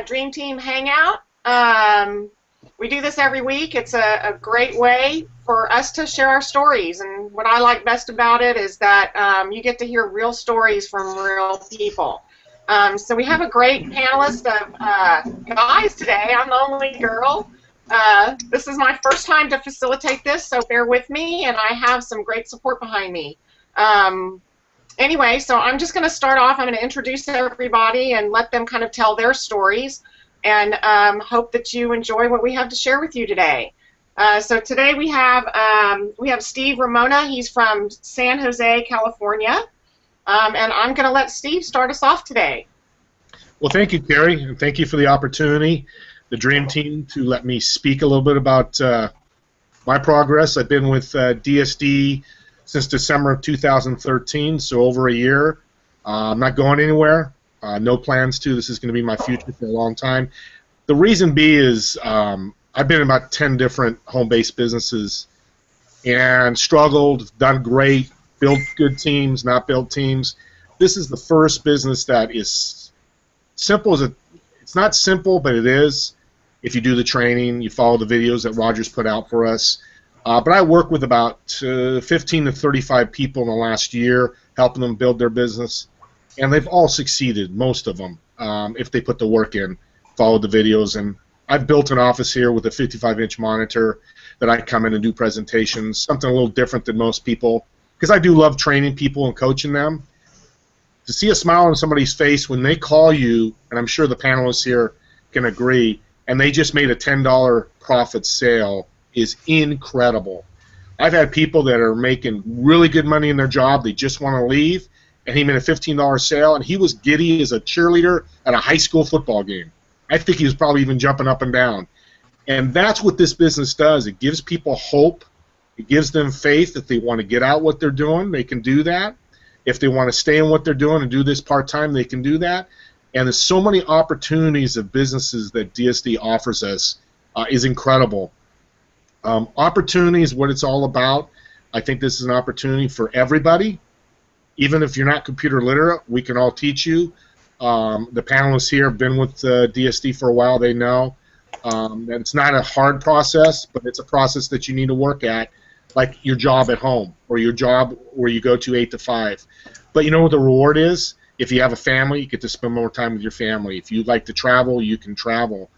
Dream Team Hangout. We do this every week. It's a great way for us to share our stories. And what I like best about it is that you get to hear real stories from real people. So we have a great panelist of guys today. I'm the only girl. This is my first time to facilitate this, so bear with me, and I have some great support behind me. Anyway, so I'm just going to start off. I'm going to introduce everybody and let them kind of tell their stories, and hope that you enjoy what we have to share with you today. So today we have Steve Ramona. He's from San Jose, California, and I'm going to let Steve start us off today. Well, thank you, Carrie, and thank you for the opportunity, the Dream Team, to let me speak a little bit about my progress. I've been with DSD since December of 2013, so over a year. I'm not going anywhere. No plans to. This is going to be my future for a long time. The reason being is I've been in about 10 different home-based businesses and struggled, done great, built good teams, not built teams. This is the first business that is simple as it's not simple, but it is. If you do the training, you follow the videos that Roger's put out for us. But I work with about 15 to 35 people in the last year, helping them build their business, and they've all succeeded, most of them, if they put the work in, followed the videos. And I've built an office here with a 55-inch monitor that I come in and do presentations, something a little different than most people, because I do love training people and coaching them. To see a smile on somebody's face when they call you, and I'm sure the panelists here can agree, and they just made a $10 profit sale, is incredible. I've had people that are making really good money in their job, they just want to leave, and he made a $15 sale, and he was giddy as a cheerleader at a high school football game. I think he was probably even jumping up and down. And that's what this business does. It gives people hope. It gives them faith. If they want to get out what they're doing, they can do that. If they want to stay in what they're doing and do this part-time, they can do that. And there's so many opportunities of businesses that DSD offers us is incredible. Opportunity is what it's all about. I think this is an opportunity for everybody. Even if you're not computer literate, we can all teach you. The panelists here have been with DSD for a while. They know that it's not a hard process, but it's a process that you need to work at, like your job at home or your job where you go to 8 to 5. But you know what the reward is? If you have a family, you get to spend more time with your family. If you like to travel, you can travel.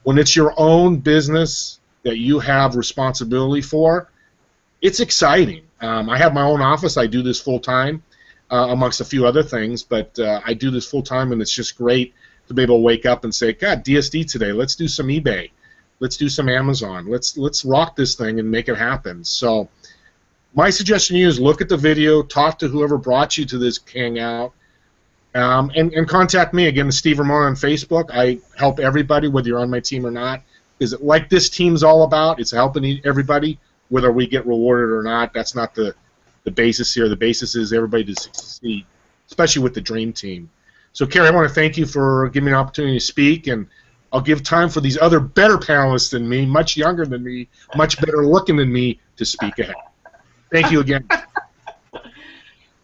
When it's your own business that you have responsibility for, it's exciting. I have my own office. I do this full-time, amongst a few other things, but I do this full-time, and it's just great to be able to wake up and say, God, DSD today, let's do some eBay. Let's do some Amazon. Let's rock this thing and make it happen. So my suggestion to you is look at the video, talk to whoever brought you to this Hangout, and contact me. Again, Steve Ramona on Facebook. I help everybody, whether you're on my team or not. Is it like this team's all about? It's helping everybody, whether we get rewarded or not. That's not the basis here. The basis is everybody to succeed, especially with the Dream Team. So, Carrie, I want to thank you for giving me an opportunity to speak, and I'll give time for these other better panelists than me, much younger than me, much better looking than me, to speak ahead. Thank you again.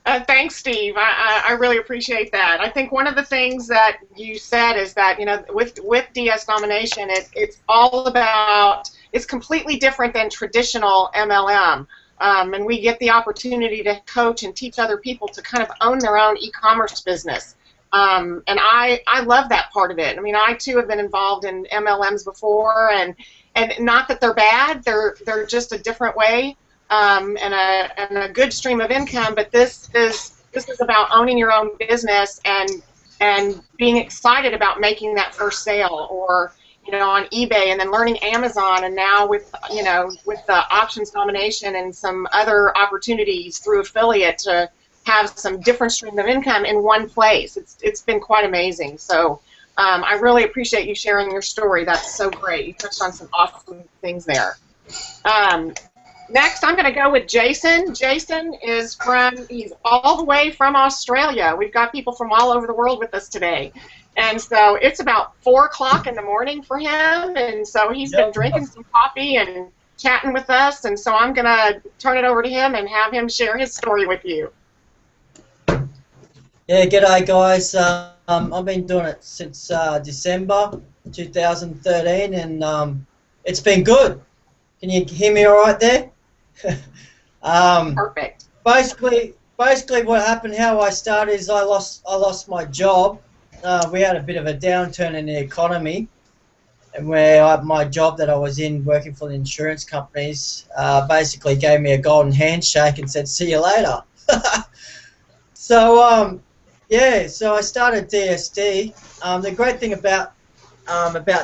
Thanks, Steve. I really appreciate that. I think one of the things that you said is that, you know, with DS Domination, it's all about, it's completely different than traditional MLM. And we get the opportunity to coach and teach other people to kind of own their own e-commerce business. And I love that part of it. I mean, I too have been involved in MLMs before, and not that they're bad, they're just a different way. And a good stream of income, but this is about owning your own business and being excited about making that first sale, or on eBay, and then learning Amazon, and now with with the options domination and some other opportunities through affiliate to have some different stream of income in one place. It's been quite amazing. So I really appreciate you sharing your story. That's so great. You touched on some awesome things there. Next, I'm going to go with Jason. Jason is he's all the way from Australia. We've got people from all over the world with us today. And so it's about 4 o'clock in the morning for him, and so he's been drinking some coffee and chatting with us, and so I'm going to turn it over to him and have him share his story with you. Yeah, g'day guys. I've been doing it since December 2013, and it's been good. Can you hear me all right there? um, Perfect. basically, what happened, how I started is I lost my job. We had a bit of a downturn in the economy, and my job that I was in, working for the insurance companies, basically gave me a golden handshake and said, "See you later." So yeah, so I started DSD. The great thing about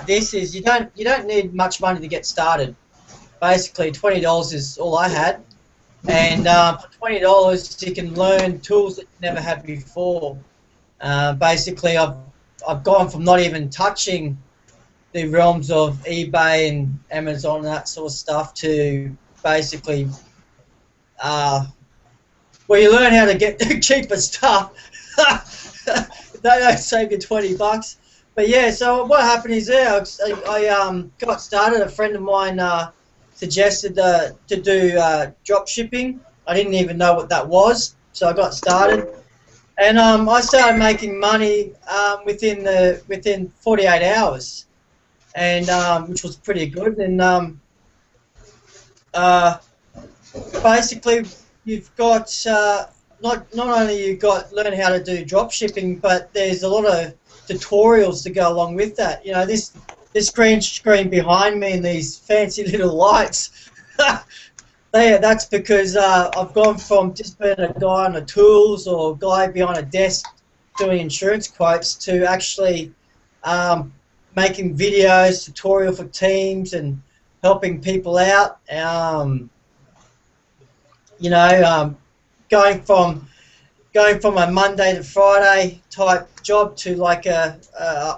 this is you don't need much money to get started. Basically, $20 is all I had, and for $20 you can learn tools that you never had before. Basically, I've gone from not even touching the realms of eBay and Amazon and that sort of stuff to basically well, you learn how to get cheaper stuff. They don't save you $20. But yeah, so what happened is I got started. A friend of mine suggested to do drop shipping. I didn't even know what that was, so I got started, and I started making money within 48 hours, and which was pretty good. And uh, basically, you've got not only you got learn how to do drop shipping, but there's a lot of tutorials to go along with that. You know, this green screen behind me and these fancy little lights. That's because I've gone from just being a guy on the tools or a guy behind a desk doing insurance quotes to actually making videos, tutorial for teams, and helping people out. You know, going from a Monday to Friday type job to like a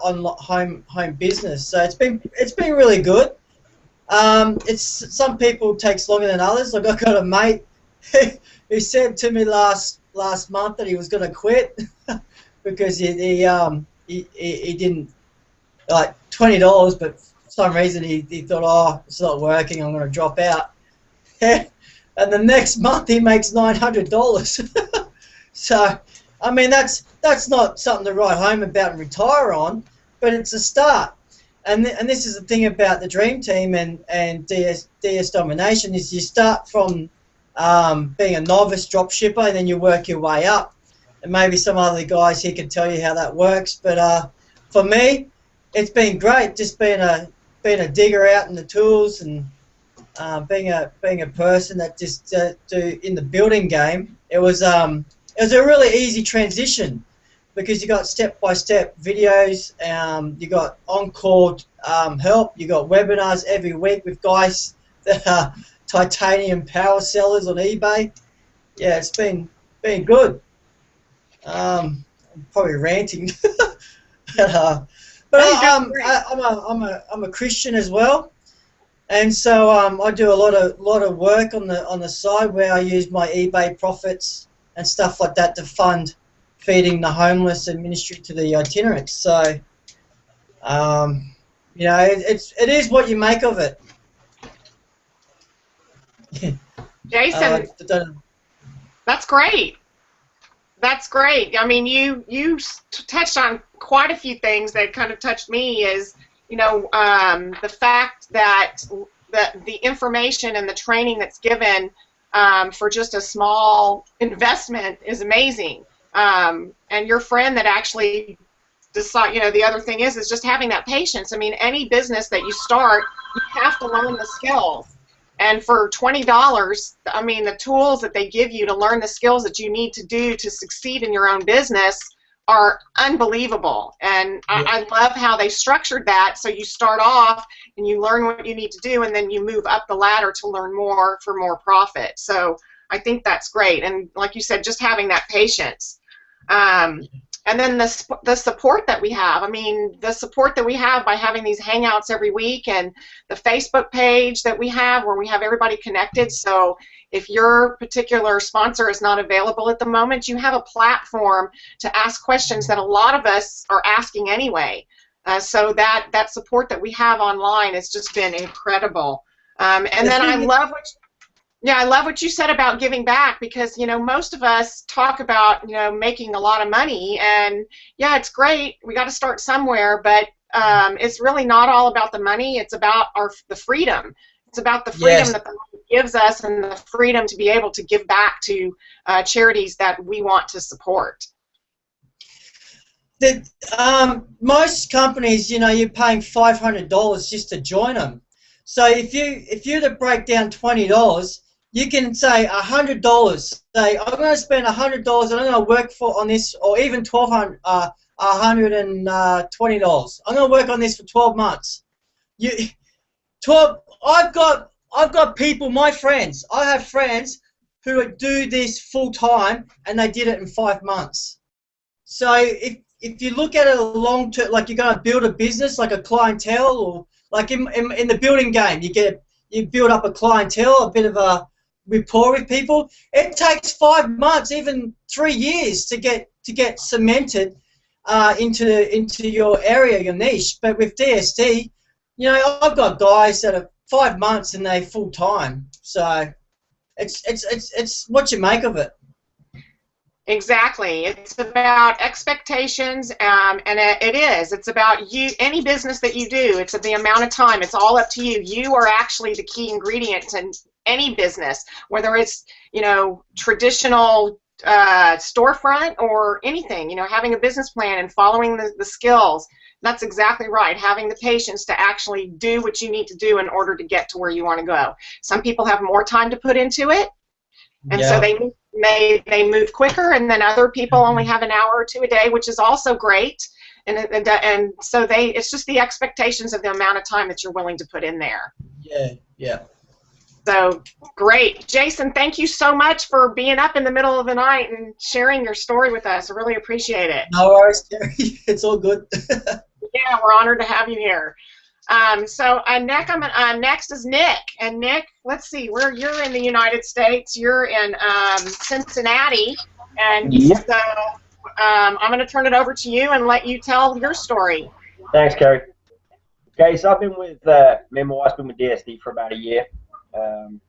on home business. So it's been really good. It's some people takes longer than others. Like I got a mate who said to me last month that he was going to quit because he didn't like $20, but for some reason he thought, oh, it's not working, I'm going to drop out. And the next month he makes $900. So, I mean, that's not something to write home about and retire on, but it's a start. And this is the thing about the Dream Team and DS Domination is you start from being a novice drop shipper and then you work your way up. And maybe some other guys here can tell you how that works. But for me, it's been great just being a digger out in the tools and being a person that just do in the building game. It was a really easy transition because you got step-by-step videos, you got on-call help, you got webinars every week with guys that are titanium power sellers on eBay. Yeah, it's been good. I'm probably ranting, but I'm a Christian as well. And so I do a lot of work on the side where I use my eBay profits and stuff like that to fund feeding the homeless and ministry to the itinerants. So you know, it is what you make of it. Jason, that's great. That's great. I mean, you touched on quite a few things that kind of touched me. Is you know, the fact that the information and the training that's given for just a small investment is amazing. And your friend that actually decide, you know, the other thing is just having that patience. I mean, any business that you start, you have to learn the skills. And for $20, I mean, the tools that they give you to learn the skills that you need to do to succeed in your own business are unbelievable. And I love how they structured that. So you start off and you learn what you need to do, and then you move up the ladder to learn more for more profit. So I think that's great. And like you said, just having that patience. And then the support that we have. I mean, the support that we have by having these Hangouts every week, and the Facebook page that we have where we have everybody connected. So if your particular sponsor is not available at the moment, you have a platform to ask questions that a lot of us are asking anyway. So that support that we have online has just been incredible. And then I love what Yeah, I love what you said about giving back because, most of us talk about, making a lot of money and yeah, it's great. We got to start somewhere, but it's really not all about the money. It's about the freedom. It's about the freedom Yes. that the money gives us and the freedom to be able to give back to charities that we want to support. Most companies, you're paying $500 just to join them. So if you to break down $20, you can say $100. Say I'm going to spend $100 and I'm going to work on this, or even $120. I'm going to work on this for 12 months. 12. I've got people, my friends. I have friends who do this full time and they did it in 5 months. So if you look at it long term, like you're going to build a business, like a clientele, or like in the building game, you build up a clientele, a bit of a rapport with people. It takes 5 months, even 3 years to get cemented into your area, your niche. But with DSD, I've got guys that are 5 months and they full time. So it's what you make of it. Exactly. It's about expectations, and it is. It's about you. Any business that you do, it's the amount of time. It's all up to you. You are actually the key ingredient to any business, whether it's traditional storefront or anything. Having a business plan and following the skills. That's exactly right. Having the patience to actually do what you need to do in order to get to where you want to go. Some people have more time to put into it, and so they move quicker, and then other people only have an hour or two a day, which is also great. And so it's just the expectations of the amount of time that you're willing to put in there. Yeah. So great, Jason. Thank you so much for being up in the middle of the night and sharing your story with us. I really appreciate it. No worries, Terry. It's all good. Yeah, we're honored to have you here. Next is Nick. And Nick, let's see, you're in the United States. You're in Cincinnati, and Yep. so I'm going to turn it over to you and let you tell your story. Thanks, Kerry. Okay, so I've been with me and my wife's been with DSD for about a year, and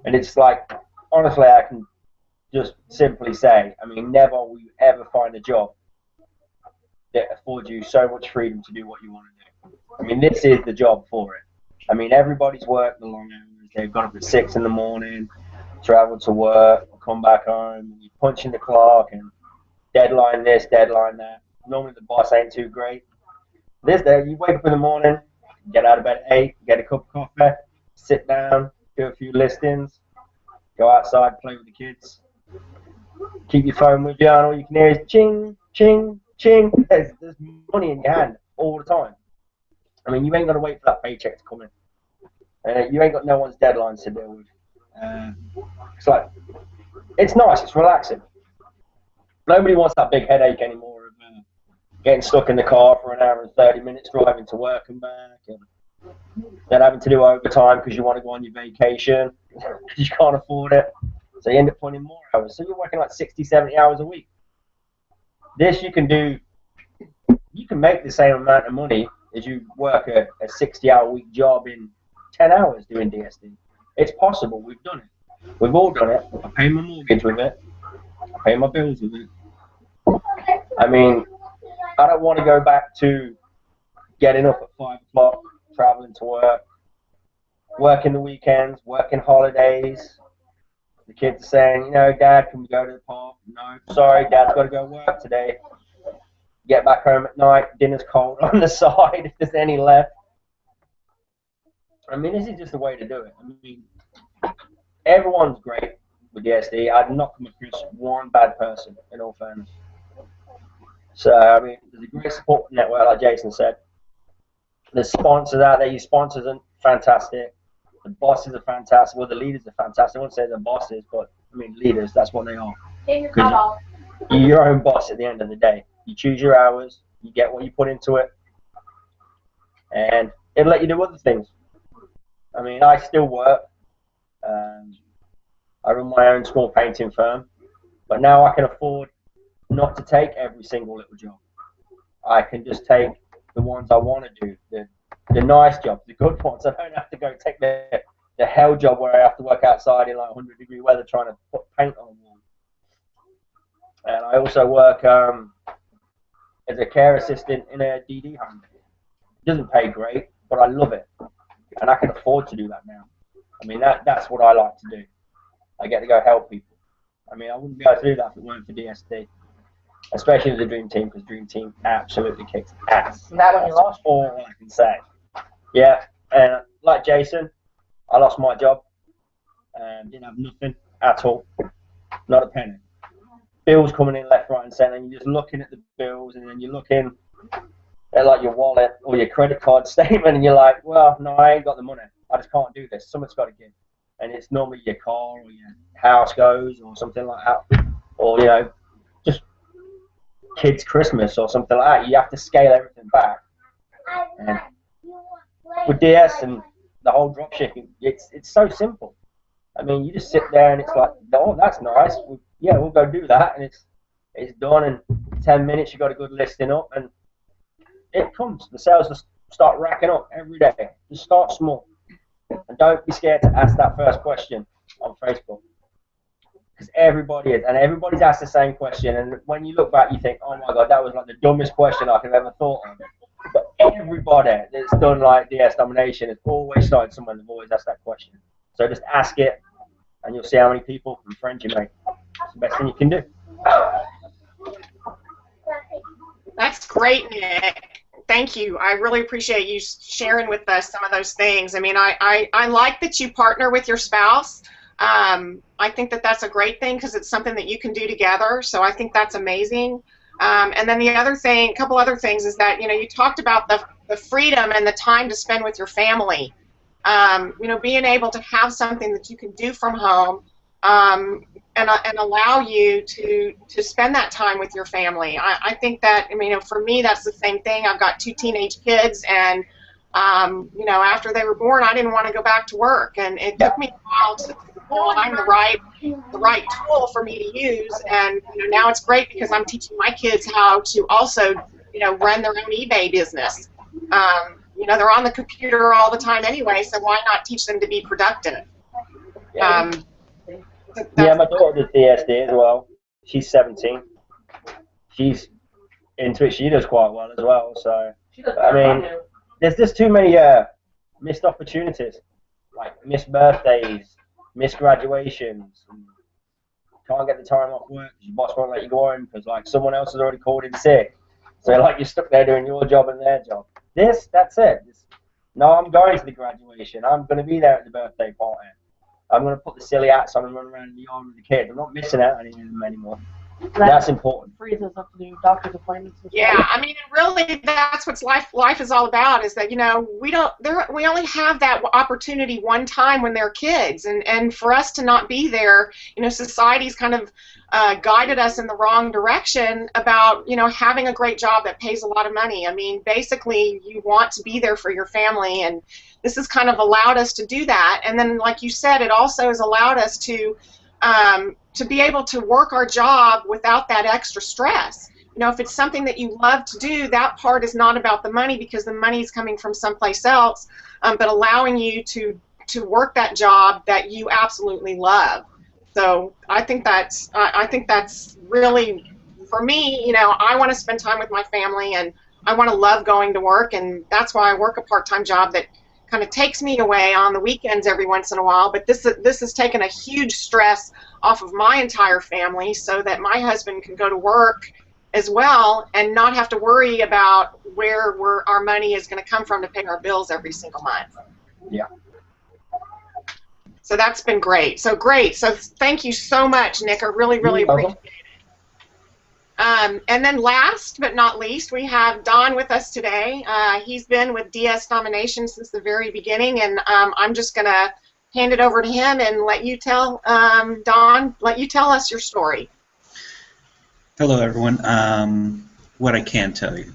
it's like, honestly, I can just simply say, never will you ever find a job that affords you so much freedom to do what you want to do. This is the job for it. Everybody's worked the long hours. They've got up at 6 in the morning, travel to work, come back home, and you punch in the clock and deadline this, deadline that. Normally the boss ain't too great. This day, you wake up in the morning, get out of bed at 8, get a cup of coffee, sit down, do a few listings, go outside, play with the kids, keep your phone with you, and all you can hear is ching, ching, ching. There's money in your hand all the time. You ain't got to wait for that paycheck to come in. You ain't got no one's deadlines to deal with. It's nice, it's relaxing. Nobody wants that big headache anymore of getting stuck in the car for an hour and 30 minutes driving to work and back, and then having to do overtime because you want to go on your vacation. You can't afford it, so you end up putting in more hours. So you're working like 60, 70 hours a week. This you can do. You can make the same amount of money as you work a 60-hour-week job in 10 hours doing DSD. It's possible. We've done it. We've all done it. I pay my mortgage with it. I pay my bills with it. I don't want to go back to getting up at 5 o'clock, traveling to work, working the weekends, working holidays. The kids are saying, Dad, can we go to the park? No, sorry, Dad's got to go work today. Get back home at night, dinner's cold on the side if there's any left. This is just the way to do it. Everyone's great with DSD. I've not come across one bad person, in all fairness. So, there's a great support network, like Jason said. There's sponsors out there. Your sponsors are fantastic. The bosses are fantastic. Well, the leaders are fantastic. I wouldn't say they're bosses, but, leaders, that's what they are. You're your own boss at the end of the day. You choose your hours, you get what you put into it, and it'll let you do other things. I still work. I run my own small painting firm, but now I can afford not to take every single little job. I can just take the ones I want to do, the nice jobs, the good ones. I don't have to go take the the hell job where I have to work outside in like 100-degree weather trying to put paint on the wall. And I also work as a care assistant in a DD home. It doesn't pay great, but I love it, and I can afford to do that now. I mean, that's what I like to do. I get to go help people. I mean, I wouldn't be able to do that if it weren't for DSD, especially the Dream Team, because Dream Team absolutely kicks ass. That's all I can say. Yeah, and like Jason, I lost my job and didn't have nothing at all, not a penny. Bills coming in left, right, and centre, and you're just looking at the bills, and then you're looking at like your wallet or your credit card statement, and you're like, well, no, I ain't got the money. I just can't do this. Someone's got to give. And it's normally your car or your house goes or something like that, or you know, just kids' Christmas or something like that. You have to scale everything back. And with DS and the whole dropshipping, it's so simple. I mean, you just sit there and it's like, oh, that's nice. Yeah, we'll go do that, and it's done in 10 minutes. You got a good listing up, and it comes. The sales just start racking up every day. Just start small, and don't be scared to ask that first question on Facebook, because everybody is, and everybody's asked the same question. And when you look back, you think, oh my God, that was like the dumbest question I could have ever thought of. But everybody that's done like DS domination has always started someone that always asked that question. So just ask it, and you'll see how many people and friends you make. It's the best thing you can do. That's great, Nick. Thank you. I really appreciate you sharing with us some of those things. I mean, I like that you partner with your spouse. I think that that's a great thing because it's something that you can do together. So I think that's amazing. And then the other thing, a couple other things is that, you know, you talked about the freedom and the time to spend with your family. You know, being able to have something that you can do from home and allow you to spend that time with your family. I think that, I mean, you know, for me, that's the same thing. I've got 2 teenage kids, and you know, after they were born, I didn't want to go back to work, and it took me a while to find the right tool for me to use. And you know, now it's great because I'm teaching my kids how to also, you know, run their own eBay business. You know, they're on the computer all the time anyway, so why not teach them to be productive? Yeah, my daughter does DSD as well. She's 17. She's into it. She does quite well as well. So, I mean, there's just too many missed opportunities, like missed birthdays, missed graduations. Can't get the time off work because your boss won't let you go home because like someone else has already called in sick. So like you're stuck there doing your job and their job. That's it. No, I'm going to the graduation. I'm going to be there at the birthday party. I'm going to put the silly hats on and run around in the yard with the kids. I'm not missing out on any of them anymore. That's important. Frees us up to do doctor's appointments. Yeah, I mean, really, that's what life is all about. Is that, you know, we only have that opportunity one time when they're kids, and for us to not be there, you know, society's kind of guided us in the wrong direction about, you know, having a great job that pays a lot of money. I mean, basically, you want to be there for your family, and this has kind of allowed us to do that. And then, like you said, it also has allowed us to be able to work our job without that extra stress. You know, if it's something that you love to do, that part is not about the money because the money is coming from someplace else, but allowing you to work that job that you absolutely love. So I think that's really, for me, you know, I want to spend time with my family, and I want to love going to work, and that's why I work a part-time job that kind of takes me away on the weekends every once in a while. But this has taken a huge stress off of my entire family so that my husband can go to work as well and not have to worry about where our money is going to come from to pay our bills every single month. Yeah. So that's been great. So great. So thank you so much, Nick. I really, really appreciate it. And then last but not least, we have Don with us today. He's been with DS Domination since the very beginning, and I'm just going to hand it over to him and let you tell, Don, let you tell us your story. Hello, everyone. What I can tell you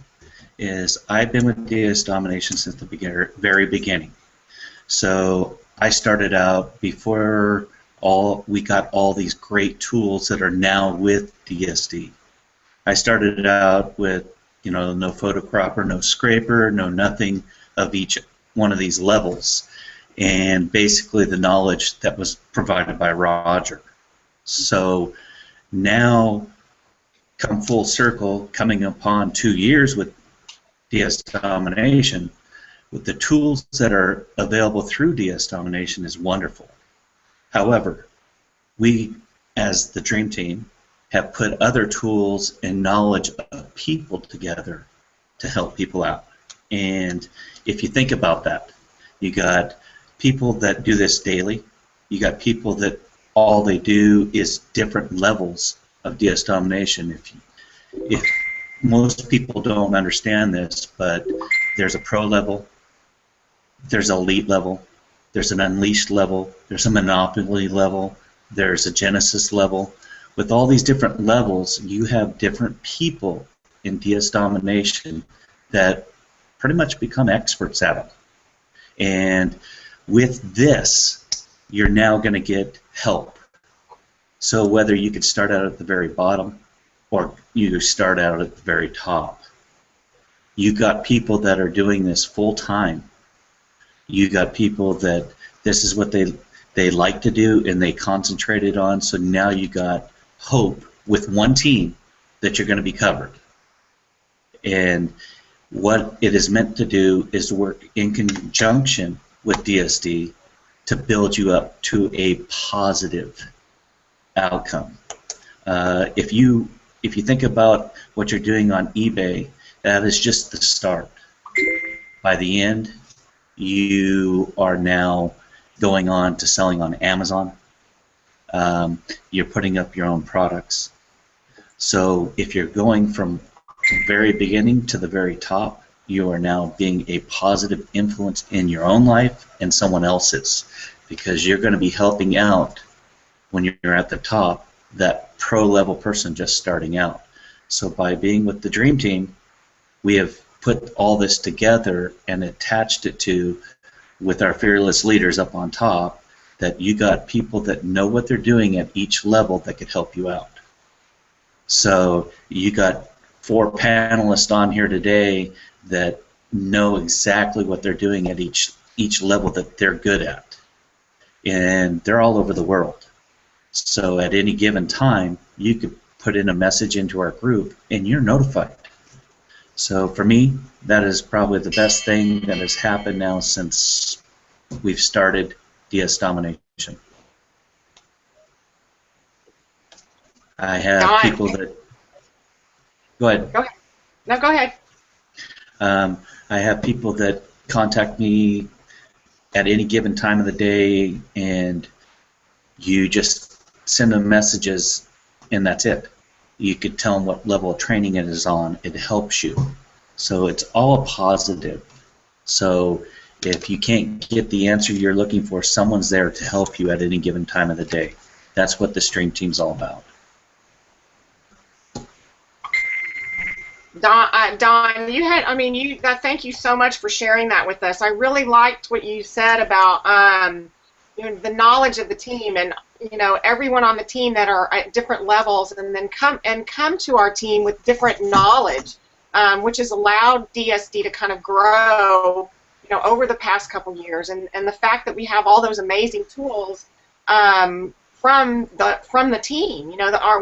is I've been with DS Domination since the very beginning. So I started out before we got all these great tools that are now with DSD. I started out with, you know, no photocropper, no scraper, no nothing of each one of these levels. and basically the knowledge that was provided by Roger. So now, come full circle, coming upon 2 years with DS Domination, with the tools that are available through DS Domination is wonderful. However, we, as the Dream Team, have put other tools and knowledge of people together to help people out. And if you think about that, you got people that do this daily. You got people that all they do is different levels of DS Domination. If most people don't understand this, but there's a pro level, there's an elite level, there's an unleashed level, there's a monopoly level, there's a genesis level. With all these different levels, you have different people in DS Domination that pretty much become experts at it. And with this, you're now going to get help. So whether you could start out at the very bottom or you start out at the very top, you got people that are doing this full time. You got people that this is what they like to do and they concentrated on. So now you got hope with one team that you're going to be covered. And what it is meant to do is work in conjunction with DSD to build you up to a positive outcome. If you think about what you're doing on eBay, that is just the start. By the end, you are now going on to selling on Amazon. You're putting up your own products. So if you're going from the very beginning to the very top, you are now being a positive influence in your own life and someone else's, because you're going to be helping out when you're at the top that pro level person just starting out. So by being with the Dream Team, we have put all this together and attached it to, with our fearless leaders up on top, that you got people that know what they're doing at each level that could help you out. So you got 4 panelists on here today that know exactly what they're doing at each level that they're good at. And they're all over the world. So at any given time, you could put in a message into our group and you're notified. So for me, that is probably the best thing that has happened now since we've started DS Domination. I have people that... Go ahead. Go ahead. No, go ahead. I have people that contact me at any given time of the day, and you just send them messages, and that's it. You could tell them what level of training it is on. It helps you. So it's all positive. So if you can't get the answer you're looking for, someone's there to help you at any given time of the day. That's what the Stream Team's all about. Don, you had, thank you so much for sharing that with us. I really liked what you said about the knowledge of the team, and everyone on the team that are at different levels, and then come to our team with different knowledge, which has allowed DSD to kind of grow, over the past couple years, and the fact that we have all those amazing tools from the team.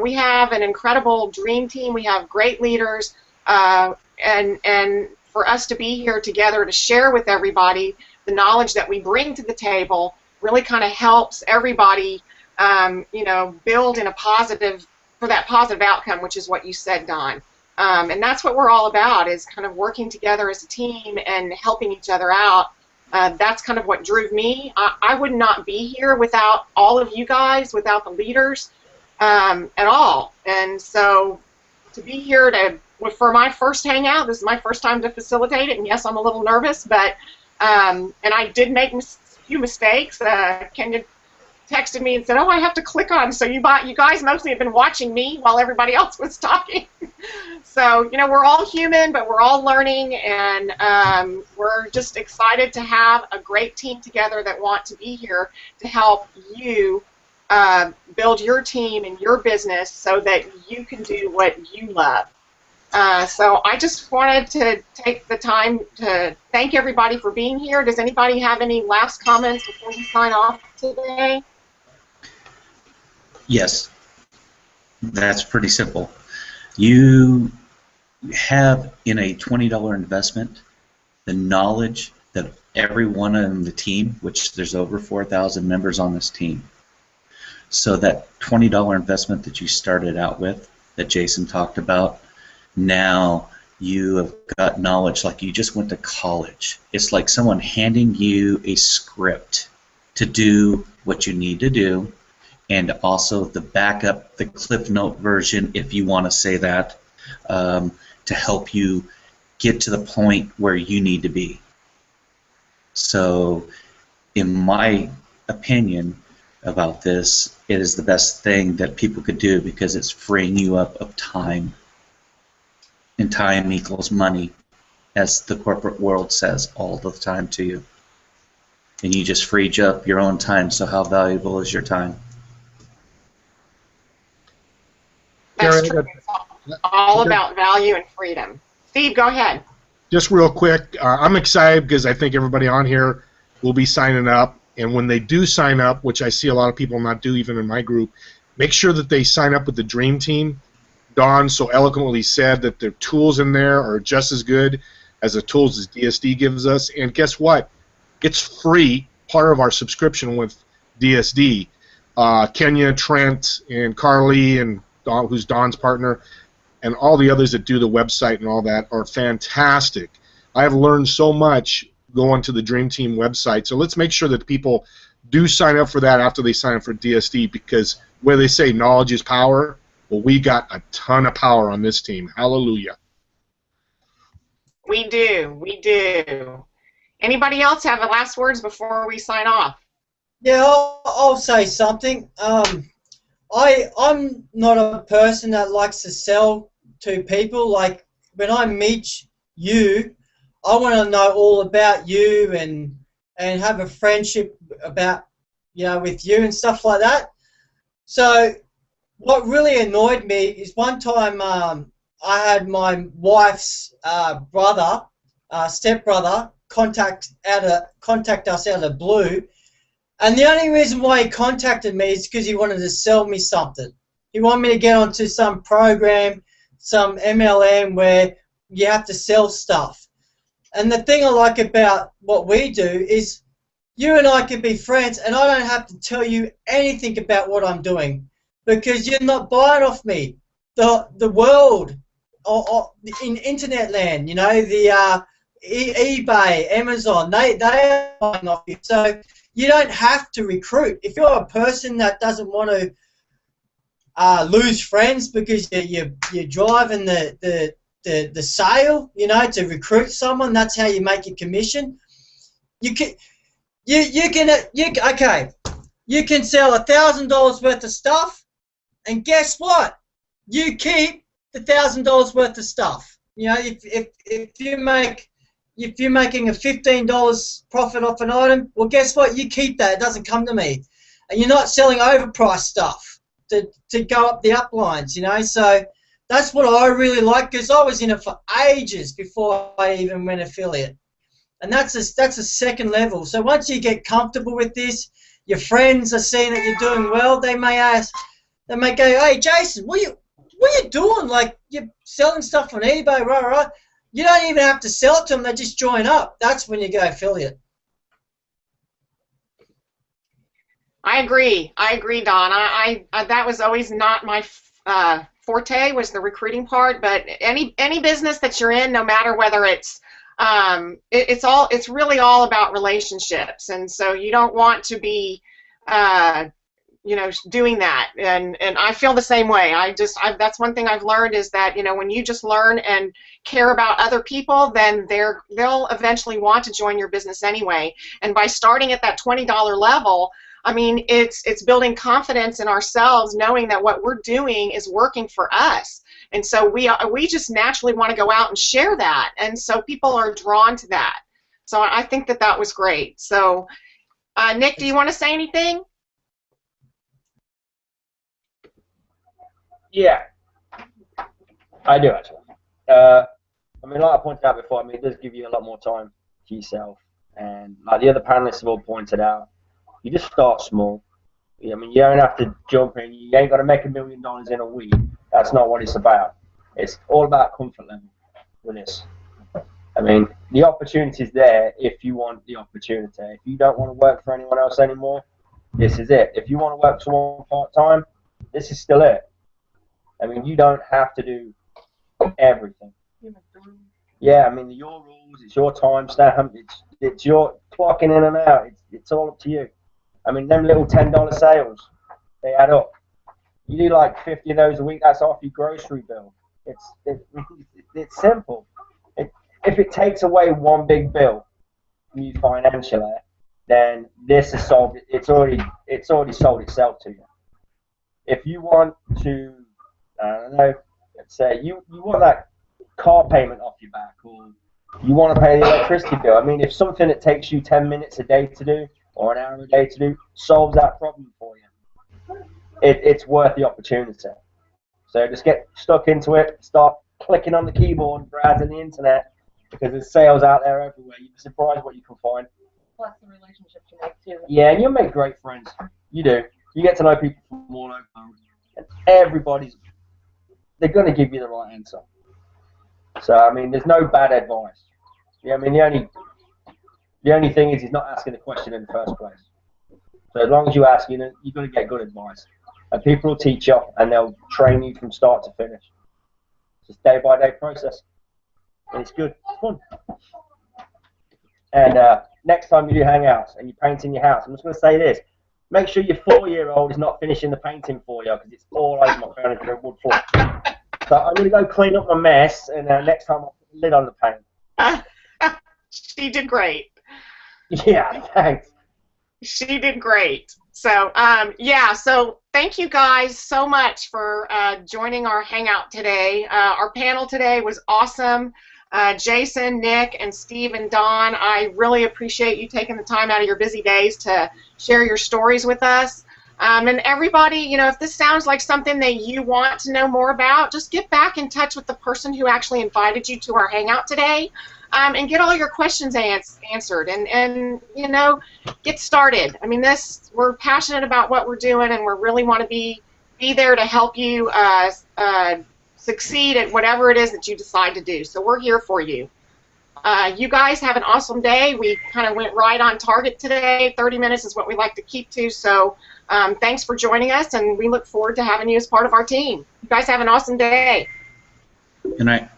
We have an incredible dream team. We have great leaders. And for us to be here together to share with everybody the knowledge that we bring to the table really kind of helps everybody, build in for that positive outcome, which is what you said, Don. And that's what we're all about, is kind of working together as a team and helping each other out. That's kind of what drove me. I would not be here without all of you guys, without the leaders at all. And so to be here for my first hangout, this is my first time to facilitate it, and yes, I'm a little nervous, but and I did make a few mistakes. Kenya texted me and said, "Oh, I have to click on." So you guys mostly have been watching me while everybody else was talking. So we're all human, but we're all learning, and we're just excited to have a great team together that want to be here to help you build your team and your business so that you can do what you love. So I just wanted to take the time to thank everybody for being here. Does anybody have any last comments before we sign off today? Yes, that's pretty simple. You have in a $20 investment the knowledge that everyone on the team, which there's over 4,000 members on this team, so that $20 investment that you started out with, that Jason talked about, now you have got knowledge like you just went to college. It's like someone handing you a script to do what you need to do, and also the backup, the Cliff Note version, if you want to say that, to help you get to the point where you need to be. So, in my opinion about this, it is the best thing that people could do because it's freeing you up of time. And time equals money, as the corporate world says all the time to you. And you just freed up your own time, so how valuable is your time? That's Gary, true. It's all about value and freedom. Steve, go ahead. just real quick, I'm excited because I think everybody on here will be signing up. And when they do sign up, which I see a lot of people not do even in my group, make sure that they sign up with the Dream Team. Don so eloquently said that the tools in there are just as good as the tools as DSD gives us. And guess what? It's free, part of our subscription with DSD. Kenya, Trent, and Carly, and Don, who's Don's partner, and all the others that do the website and all that are fantastic. I have learned so much going to the Dream Team website. So let's make sure that people do sign up for that after they sign up for DSD, because where they say knowledge is power, well, we got a ton of power on this team. Hallelujah. We do. We do. Anybody else have the last words before we sign off? Yeah, I'll say something. I'm not a person that likes to sell to people. Like, when I meet you, I want to know all about you and have a friendship about, with you and stuff like that. So what really annoyed me is one time I had my wife's stepbrother, contact us out of the blue. And the only reason why he contacted me is because he wanted to sell me something. He wanted me to get onto some program, some MLM where you have to sell stuff. And the thing I like about what we do is you and I can be friends and I don't have to tell you anything about what I'm doing because you're not buying off me. The world, or in internet land, the eBay, Amazon, they are buying off you. So you don't have to recruit. If you're a person that doesn't want to lose friends because you're driving the sale, to recruit someone, that's how you make your commission. You can sell $1,000 worth of stuff, and guess what? You keep the $1,000 worth of stuff. If you're making a $15 profit off an item, well, guess what? You keep that. It doesn't come to me. And you're not selling overpriced stuff to go up the uplines, So that's what I really like because I was in it for ages before I even went affiliate. And that's a second level. So once you get comfortable with this, your friends are seeing that you're doing well. They may go, "Hey, Jason, what are you doing? Like, you're selling stuff on eBay, right? You don't even have to sell it to them. They just join up." That's when you go affiliate. I agree, Don. I that was always not my forte, was the recruiting part. But any business that you're in, no matter whether it's it's really all about relationships, and so you don't want to be doing that, and I feel the same way. That's one thing I've learned is that when you just learn and care about other people, then they'll eventually want to join your business anyway. And by starting at that $20 level, I mean it's building confidence in ourselves, knowing that what we're doing is working for us, and so we just naturally want to go out and share that, and so people are drawn to that. So I think that was great. So Nick, do you want to say anything? Yeah, I do actually. I mean, like I pointed out before, I mean, it does give you a lot more time to yourself. And like the other panelists have all pointed out, you just start small. I mean, you don't have to jump in. You ain't got to make $1 million in a week. That's not what it's about. It's all about comfort level with this. I mean, the opportunity's there if you want the opportunity. If you don't want to work for anyone else anymore, this is it. If you want to work for someone part-time, this is still it. I mean, you don't have to do everything. Yeah, I mean, your rules, it's your time stamp, it's your clocking in and out. It's all up to you. I mean, them little $10 sales, they add up. You do like 50 of those a week, that's off your grocery bill. It's simple. If it takes away one big bill from you financially, then this is solved. It's already sold itself to you. If you want to, I don't know, let's say you want that car payment off your back, or you want to pay the electricity bill. I mean, if something that takes you 10 minutes a day to do, or an hour a day to do, solves that problem for you, it's worth the opportunity. So just get stuck into it, start clicking on the keyboard, browsing the internet, because there's sales out there everywhere. You'd be surprised what you can find. Plus the relationships you make too. Yeah, and you'll make great friends. You do. You get to know people from all over the world, and they're going to give you the right answer. So, I mean, there's no bad advice. Yeah, I mean, the only thing is he's not asking the question in the first place. So as long as you ask, you're going to get good advice. And people will teach you, and they'll train you from start to finish. It's just day-by-day process. And it's good. It's fun. And next time you do Hangouts and you're painting your house, I'm just going to say this. Make sure your 4-year-old is not finishing the painting for you, because it's all over my furniture and wood floor. So I'm going to go clean up my mess, and next time I'll put the lid on the paint. She did great. Yeah, thanks. She did great. So, yeah, so thank you guys so much for joining our Hangout today. Our panel today was awesome. Jason, Nick, and Steve and Don, I really appreciate you taking the time out of your busy days to share your stories with us. And everybody, you know, if this sounds like something that you want to know more about, just get back in touch with the person who actually invited you to our Hangout today, and get all your questions answered, and you know, get started. I mean, we're passionate about what we're doing, and we really want to be there to help you succeed at whatever it is that you decide to do. So we're here for you. You guys have an awesome day. We kind of went right on target today. 30 minutes is what we like to keep to. So thanks for joining us, and we look forward to having you as part of our team. You guys have an awesome day. Good night.